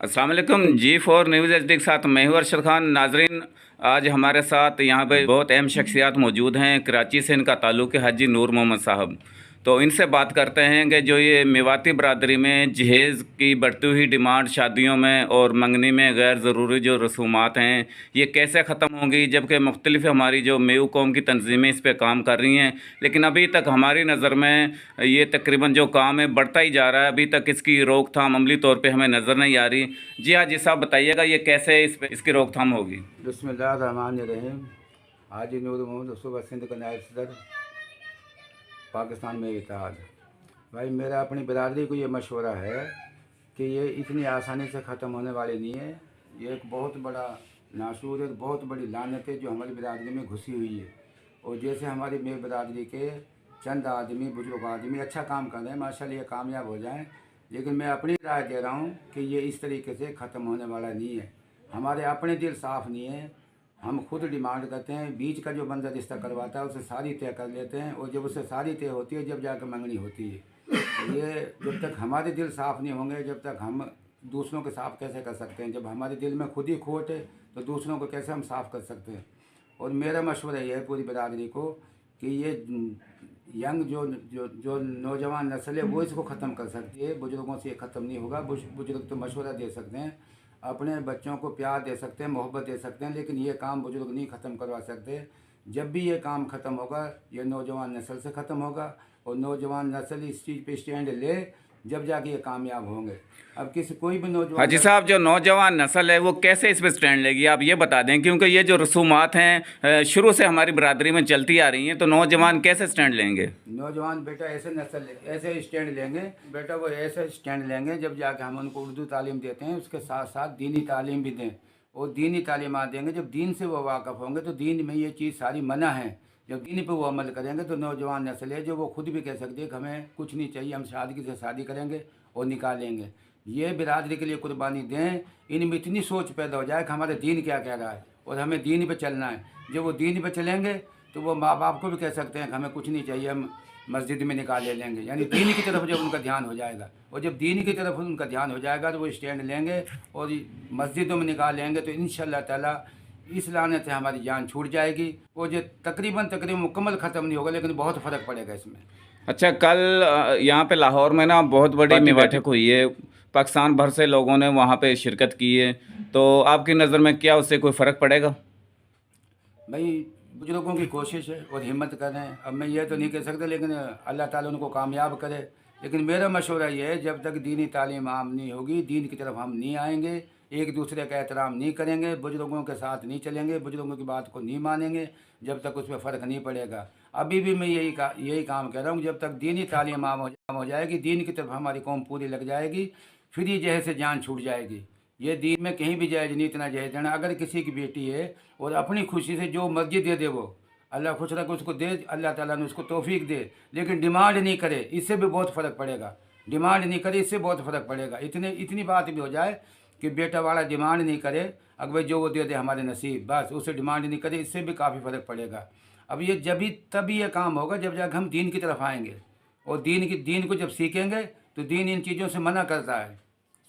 अस्सलाम वालेकुम। G4 news HD के साथ मैं हूं अरशद खान। नाजरीन, आज हमारे साथ यहाँ पे बहुत अहम शख्सियात मौजूद हैं। कराची से इनका ताल्लुक़ है, हाजी नूर मोहम्मद साहब। तो इनसे बात करते हैं कि जो ये मेवाती बरादरी में जहेज़ की बढ़ती हुई डिमांड शादियों में और मंगनी में गैर ज़रूरी जो रसूमात हैं, ये कैसे ख़त्म होंगी, जबकि मुख्तलिफ़ हमारी जो मेऊ कौम की तंजीमें इस पर काम कर रही हैं, लेकिन अभी तक हमारी नज़र में ये तकरीबन जो काम है बढ़ता ही जा रहा है। अभी तक इसकी रोकथाम अमली तौर पर हमें नज़र नहीं आ रही। जी हाँ, जी साहब बताइएगा ये कैसे इसकी रोकथाम होगी। बिस्मिल्लाहिर्रहमानिर्रहीम। हाजी नूर मोहम्मद सूबा सिंध का नायब सदर, पाकिस्तान में इत्तेहाद। भाई, मेरा अपनी बिरादरी को ये मशवरा है कि ये इतनी आसानी से ख़त्म होने वाली नहीं है। ये एक बहुत बड़ा नासूर है, बहुत बड़ी लानत है जो हमारी बिरादरी में घुसी हुई है। और जैसे हमारी मेरी बिरादरी के चंद आदमी, बुजुर्ग आदमी अच्छा काम कर रहे हैं, माशाल्लाह ये कामयाब हो जाएं, लेकिन मैं अपनी राय दे रहा हूँ कि ये इस तरीके से ख़त्म होने वाला नहीं है। हमारे अपने दिल साफ़ नहीं है। हम खुद डिमांड करते हैं, बीच का जो बंदा रिश्ता करवाता है उसे सारी तय कर लेते हैं, और जब उससे सारी तय होती है जब जाकर मंगनी होती है। ये जब तक हमारे दिल साफ़ नहीं होंगे, जब तक हम दूसरों के साफ़ कैसे कर सकते हैं? जब हमारे दिल में खुद ही खोट है तो दूसरों को कैसे हम साफ़ कर सकते हैं? और मेरा मशवरा ये है पूरी बिरादरी को कि ये यंग जो जो जो नौजवान नस्ल है वो इसको ख़त्म कर सकती है। बुज़ुर्गों से ये ख़त्म नहीं होगा। बुज़ुर्ग तो मशवरा दे सकते हैं, अपने बच्चों को प्यार दे सकते हैं, मोहब्बत दे सकते हैं, लेकिन ये काम बुज़ुर्ग नहीं ख़त्म करवा सकते। जब भी ये काम ख़त्म होगा ये नौजवान नस्ल से ख़त्म होगा, और नौजवान नस्ल इस चीज़ पे स्टैंड ले जब जाके ये कामयाब होंगे। अब किसी कोई भी नौजवान हाजी साहब, जो नौजवान नस्ल है वो कैसे इस पर स्टैंड लेगी, आप ये बता दें, क्योंकि ये जो रसूमात हैं शुरू से हमारी बरादरी में चलती आ रही हैं, तो नौजवान कैसे स्टैंड लेंगे? नौजवान बेटा ऐसे स्टैंड लेंगे बेटा, वो ऐसे स्टैंड लेंगे जब जाके हम उनको उर्दू तालीम देते हैं, उसके साथ साथ दीनी तालीम भी दें, और दीनी तालीमात देंगे। जब दीन से वो वाक़फ़ होंगे तो दीन में ये चीज़ सारी मना है। जब दीन पे वो अमल करेंगे तो नौजवान नस्ल है जो वो खुद भी कह सकती है कि हमें कुछ नहीं चाहिए, हम शादी से शादी करेंगे और निकालेंगे। ये बिरादरी के लिए कुर्बानी दें। इनमें इतनी सोच पैदा हो जाए कि हमारा दीन क्या कह रहा है और हमें दीन पे चलना है। जब वो दीन पे चलेंगे तो वो माँ बाप को भी कह सकते हैं कि हमें कुछ नहीं चाहिए, हम मस्जिद में निकाल ले लेंगे। यानी दीन की तरफ जब उनका ध्यान हो जाएगा, और जब दीन की तरफ उनका ध्यान हो जाएगा तो वो स्टैंड लेंगे और मस्जिदों में निकाल लेंगे, तो इंशाअल्लाह ताला इस लानत से हमारी जान छूट जाएगी। वो जो तकरीबन मुकम्मल ख़त्म नहीं होगा, लेकिन बहुत फ़र्क पड़ेगा इसमें। अच्छा, कल यहाँ पे लाहौर में ना बहुत बड़ी बैठक हुई है, पाकिस्तान भर से लोगों ने वहाँ पे शिरकत की है, तो आपकी नज़र में क्या उससे कोई फ़र्क पड़ेगा? भाई, बुजुर्गों की कोशिश है और हिम्मत करें। अब मैं ये तो नहीं कह सकता, लेकिन अल्लाह ताला उनको कामयाब करे। लेकिन मेरा मशवरा ये है, जब तक दीनी तालीम आम नहीं होगी, दीन की तरफ हम नहीं आएंगे, एक दूसरे का एहतराम नहीं करेंगे, बुजुर्गों के साथ नहीं चलेंगे, बुजुर्गों की बात को नहीं मानेंगे, जब तक उस पर फ़र्क नहीं पड़ेगा। अभी भी मैं यही काम कह रहा हूँ, जब तक दीनी तालीम आम हो जाएगी, दीन की तरफ हमारी कौम पूरी लग जाएगी, फिर ये जहर से जान छूट जाएगी। ये दीन में कहीं भी जायज़ नहीं, इतना जायज़ देना। अगर किसी की बेटी है और अपनी खुशी से जो मर्जी दे दे, वो अल्लाह खुश रखे उसको दे, अल्लाह ताला ने उसको तौफीक दे, लेकिन डिमांड नहीं करे, इससे भी बहुत फ़र्क पड़ेगा। डिमांड नहीं करे, इससे बहुत फ़र्क पड़ेगा। इतनी बात भी हो जाए कि बेटा वाला डिमांड नहीं करे, अगर भाई जो वो दे दे हमारे नसीब, बस उससे डिमांड नहीं करे, इससे भी काफ़ी फ़र्क पड़ेगा। अब ये तभी ये काम होगा जब जाकर हम दीन की तरफ आएंगे, और दीन को जब सीखेंगे तो दीन इन चीज़ों से मना करता है,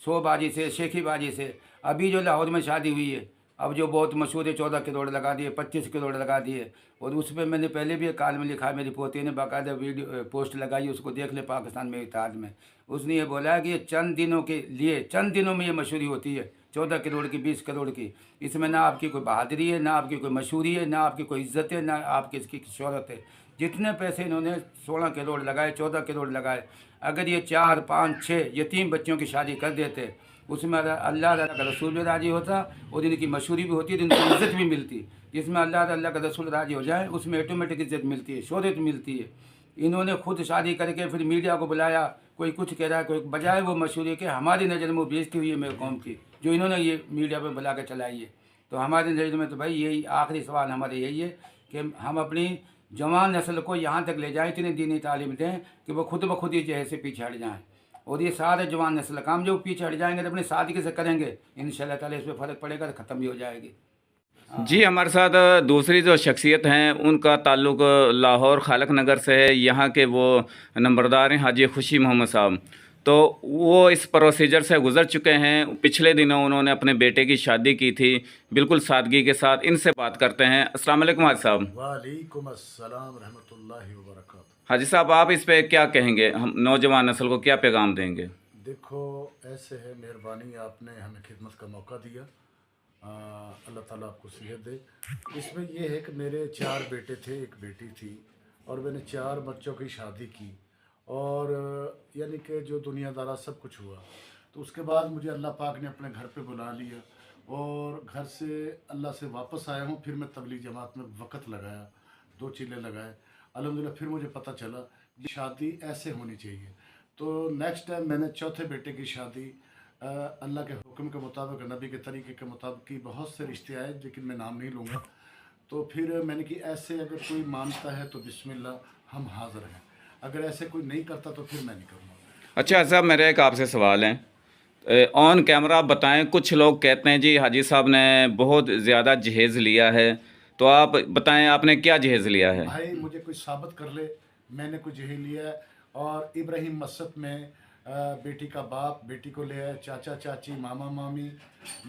शोबाजी से, शेखीबाजी से। अभी जो लाहौर में शादी हुई है, अब जो बहुत मशहूर है, 14 करोड़ लगा दिए, 25 करोड़ लगा दिए, और उस पर मैंने पहले भी एक काल में लिखा, मेरी पोती ने बाकायदा वीडियो पोस्ट लगाई, उसको देख ले पाकिस्तान में इत्तेहाद में। उसने ये बोला है कि ये चंद दिनों के लिए, चंद दिनों में ये मशहूरी होती है, 14 करोड़ की, 20 करोड़ की। इसमें ना आपकी कोई बहादुरी है, ना आपकी कोई मशहूरी है, ना आपकी कोई इज्जत है, ना आपकी इसकी शोहरत है। जितने पैसे इन्होंने 16 करोड़ लगाए, 14 करोड़ लगाए, अगर ये 4, 5, 6 यतीम बच्चों की शादी कर देते, उसमें अल्लाह का रसूल भी राज़ी होता, और इनकी मशहूरी भी होती है, इनको इज़्ज़त भी मिलती। जिसमें अल्लाह का रसूल राज़ी हो जाए उसमें ऑटोमेटिक इज़्ज़त मिलती है, शोहरत मिलती है। इन्होंने खुद शादी करके फिर मीडिया को बुलाया, कोई कुछ कह रहा है, कोई बजाय वो मशहूरी के हमारी नज़र में वो बेइज्जती हुई है मेरे कौम की, जो इन्होंने ये मीडिया पर बुला कर चलाई है। तो हमारी नज़र में तो भाई यही आखिरी सवाल हमारे यही है कि हम अपनी जवान नस्ल को यहाँ तक ले जाएँ, इतनी दीनी तालीम दें कि वो खुद ब खुद ही जहर से पीछे हट जाएँ, और ये सारे जवान नस्ल काम जो पीछे हट जाएंगे तो अपनी सादगी से करेंगे, इंशाअल्लाह ताला इस पर फ़र्क पड़ेगा तो ख़त्म भी हो जाएगी। जी, हमारे साथ दूसरी जो शख्सियत हैं उनका ताल्लुक़ लाहौर खालक नगर से है। यहाँ के वो नंबरदार हैं हाजी खुशी मोहम्मद साहब। تو وہ اس پروسیجر سے گزر چکے ہیں. پچھلے دنوں انہوں نے اپنے بیٹے کی شادی کی تھی بالکل سادگی کے ساتھ. ان سے بات کرتے ہیں. السلام علیکم حاجی صاحب. وعلیکم السلام رحمۃ اللہ وبرکاتہ. حاجی صاحب آپ اس پہ کیا کہیں گے؟ ہم نوجوان نسل کو کیا پیغام دیں گے؟ دیکھو ایسے ہے، مہربانی آپ نے ہمیں خدمت کا موقع دیا، اللہ تعالیٰ آپ کو صحت دے. اس میں یہ ہے کہ میرے 4 بیٹے تھے، ایک بیٹی تھی، اور میں نے 4 بچوں کی شادی کی، اور یعنی کہ جو دنیا دارا سب کچھ ہوا. تو اس کے بعد مجھے اللہ پاک نے اپنے گھر پہ بلا لیا، اور گھر سے اللہ سے واپس آیا ہوں. پھر میں تبلیغ جماعت میں وقت لگایا، 2 چیلے لگائے الحمدللہ. پھر مجھے پتہ چلا کہ شادی ایسے ہونی چاہیے. تو نیکسٹ ٹائم میں نے چوتھے بیٹے کی شادی اللہ کے حکم کے مطابق، نبی کے طریقے کے مطابق کی. بہت سے رشتے آئے لیکن میں نام نہیں لوں گا. تو پھر میں نے کہ ایسے اگر کوئی مانتا ہے تو بسم اللہ ہم حاضر ہیں، اگر ایسے کوئی نہیں کرتا تو پھر میں نہیں کروں گا. اچھا صاحب، میرا ایک آپ سے سوال ہے. آن کیمرہ آپ بتائیں. کچھ لوگ کہتے ہیں جی حاجی صاحب نے بہت زیادہ جہیز لیا ہے، تو آپ بتائیں آپ نے کیا جہیز لیا ہے؟ بھائی مجھے کوئی ثابت کر لے میں نے کچھ جہیز لیا ہے. اور ابراہیم مسجد میں بیٹی کا باپ بیٹی کو لے آئے، چاچا چاچی ماما مامی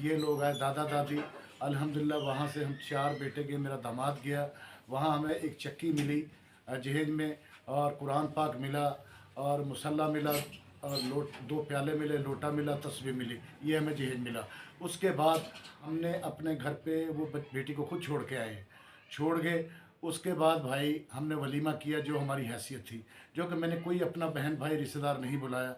یہ لوگ آئے، دادا دادی. الحمدللہ وہاں سے ہم 4 بیٹے گئے، میرا داماد گیا. وہاں ہمیں ایک چکی ملی جہیز میں، اور قرآن پاک ملا، اور مصلی ملا، اور 2 پیالے ملے، لوٹا ملا، تسبیح ملی. یہ ہمیں جہیز ملا. اس کے بعد ہم نے اپنے گھر پہ وہ بیٹی کو خود چھوڑ کے آئے، چھوڑ گئے. اس کے بعد بھائی ہم نے ولیمہ کیا جو ہماری حیثیت تھی، جو کہ میں نے کوئی اپنا بہن بھائی رشتہ دار نہیں بلایا.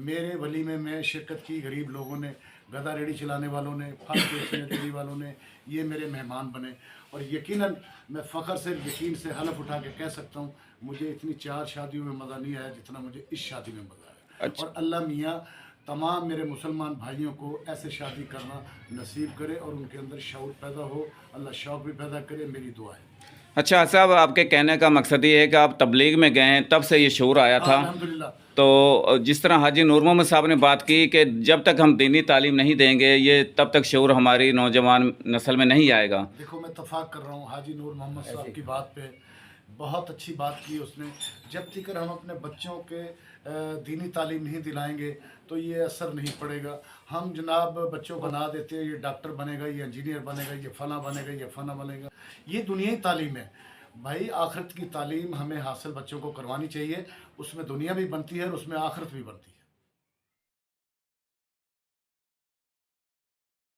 میرے ولیمے میں شرکت کی غریب لوگوں نے، گدا ریڑھی چلانے والوں نے، پھل بیچنے والوں نے، یہ میرے مہمان بنے. اور یقیناً میں فخر سے، یقین سے حلف اٹھا کے کہہ سکتا ہوں مجھے اتنی 4 شادیوں میں مزہ نہیں آیا جتنا مجھے اس شادی میں مزہ آیا. اچھا. اور اللہ میاں تمام میرے مسلمان بھائیوں کو ایسے شادی کرنا نصیب کرے، اور ان کے اندر شعور پیدا ہو. اللہ شوق بھی پیدا کرے، میری دعا ہے. اچھا صاحب، آپ کے کہنے کا مقصد یہ ہے کہ آپ تبلیغ میں گئے ہیں تب سے یہ شعور آیا تھا. الحمدللہ. تو جس طرح حاجی نور محمد صاحب نے بات کی کہ جب تک ہم دینی تعلیم نہیں دیں گے یہ تب تک شعور ہماری نوجوان نسل میں نہیں آئے گا. دیکھو میں اتفاق کر رہا ہوں حاجی نور محمد صاحب کی بات پہ، بہت اچھی بات کی اس نے. جب تک ہم اپنے بچوں کے دینی تعلیم نہیں دلائیں گے تو یہ اثر نہیں پڑے گا. ہم جناب بچوں بنا دیتے ہیں یہ ڈاکٹر بنے گا، یہ انجینئر بنے گا، یہ فلاں بنے گا، یہ فلاں بنے گا. یہ دنیائی تعلیم ہے بھائی. آخرت کی تعلیم ہمیں حاصل بچوں کو کروانی چاہیے. اس میں دنیا بھی بنتی ہے اور اس میں آخرت بھی بنتی ہے.